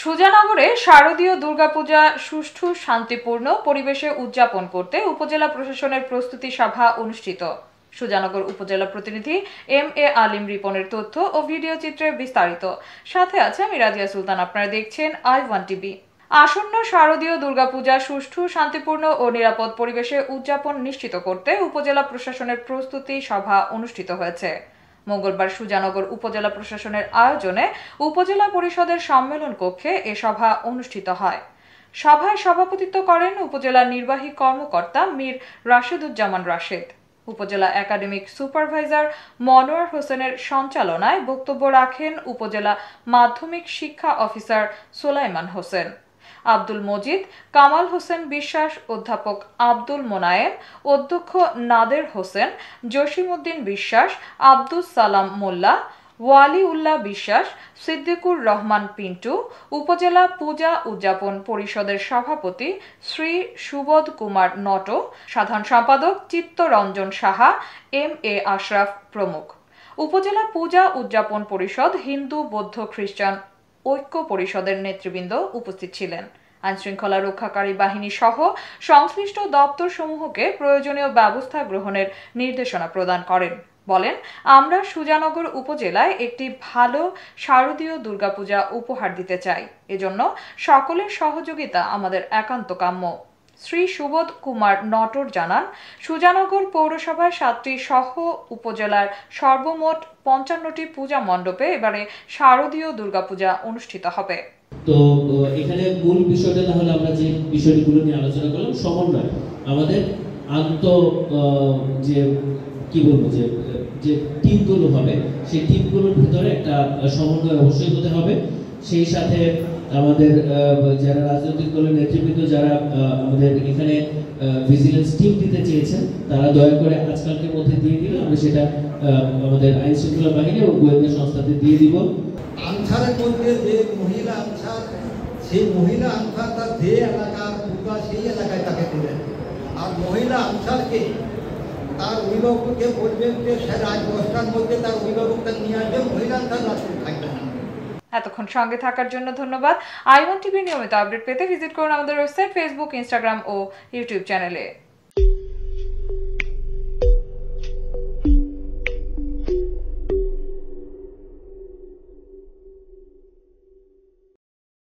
সুজানগরে শারদীয় দুর্গাপূজা সুষ্ঠু শান্তিপূর্ণ পরিবেশে উদযাপন করতে উপজেলা প্রশাসনের প্রস্তুতি সভা অনুষ্ঠিত। সুজানগর উপজেলা প্রতিনিধি এম.এ. আলিম রিপনের তথ্য ও ভিডিও চিত্রে বিস্তারিত। সাথে আছে আমি রাজিয়া সুলতান। আপনারা দেখছেন I1 টিভি। আসন্ন শারদীয় দুর্গাপূজা সুষ্ঠু শান্তিপূর্ণ ও নিরাপদ পরিবেশে উদযাপন নিশ্চিত করতে উপজেলা প্রশাসনের প্রস্তুতি সভা অনুষ্ঠিত হয়েছে। মঙ্গলবার সুজানগর উপজেলা প্রশাসনের আয়োজনে উপজেলা পরিষদের সম্মেলন কক্ষে এ সভা অনুষ্ঠিত হয়। সভায় সভাপতিত্ব করেন উপজেলা নির্বাহী কর্মকর্তা মীর রাশেদুজ্জামান রাশেদ। উপজেলা একাডেমিক সুপারভাইজার মনোয়ার হোসেনের সঞ্চালনায় বক্তব্য রাখেন উপজেলা মাধ্যমিক শিক্ষা অফিসার সুলাইমান হোসেন। আব্দুল মজিদ, কামাল হোসেন বিশ্বাস, অধ্যাপক আব্দুল মোনায়েম, অধ্যক্ষ নাদের হোসেন, জসিমউদ্দিন বিশ্বাস, আব্দুস সালাম মোল্লা, ওয়ালি উল্লাহ বিশ্বাস, সিদ্দিকুর রহমান পিন্টু, উপজেলা পূজা উদযাপন পরিষদের সভাপতি শ্রী সুবোধ কুমার নট, সাধারণ সম্পাদক চিত্তরঞ্জন সাহা, এম.এ. আশরাফ প্রমুখ। উপজেলা পূজা উদযাপন পরিষদ হিন্দু বৌদ্ধ খ্রিস্টান ঐক্য পরিষদের নেতৃবৃন্দ উপস্থিত ছিলেন। আইনশৃঙ্খলা রক্ষাকারী বাহিনী সহ সংশ্লিষ্ট দপ্তর সমূহকে প্রয়োজনীয় ব্যবস্থা গ্রহণের নির্দেশনা প্রদান করেন। বলেন, আমরা সুজানগর উপজেলায় একটি ভালো শারদীয় দুর্গাপূজা উপহার দিতে চাই। এজন্য সকলের সহযোগিতা আমাদের একান্ত কাম্য। শ্রী সুবোধ কুমার নটর জানান, সুজানগর পৌরসভায় 7টি সহ উপজেলার সর্বমোট 55টি পূজা মণ্ডপে এবারে শারদীয় দুর্গাপূজা অনুষ্ঠিত হবে। তো এখানে মূল বিষয়টা তাহলে আমরা যে বিষয়গুলো নিয়ে আলোচনা করলাম, সমন্বয় আমাদের যে কি বলবো যে টিমগুলো হবে, সেই টিমগুলোর ভিতরে একটা সমন্বয় অবশ্যই হতে হবে। সেই সাথে আমাদের যারা রাজনৈতিক দলের নেতৃবৃন্দ যারা আমাদের এখানে ভিজিলেন্স টিম দিতে চেয়েছেন, তারা দয়া করে আজকালকের মধ্যে দিয়ে দিলে আমরা সেটা আমাদের আইন শৃঙ্খলা বাহিনী ও গোয়েন্দা সংস্থাতে দিয়ে দিব। আনসারের মধ্যে যে মহিলা আনসার, সেই মহিলা আনসারটা যে এলাকার পূজা সেই এলাকায় তাকে দেবেন। আর মহিলা আনসারকে তার অভিভাবককে বলবেন যে সে রাত 10টার মধ্যে তার অভিভাবকটা নিয়ে আসবেন, মহিলা আনসার রাত্রে থাকবে না। এতক্ষণ সঙ্গে থাকার জন্য ধন্যবাদ। I1 টিভির নিয়মিত আপডেট পেতে ভিজিট করুন আমাদের ওয়েবসাইট, ফেসবুক, ইনস্টাগ্রাম ও ইউটিউব চ্যানেলে।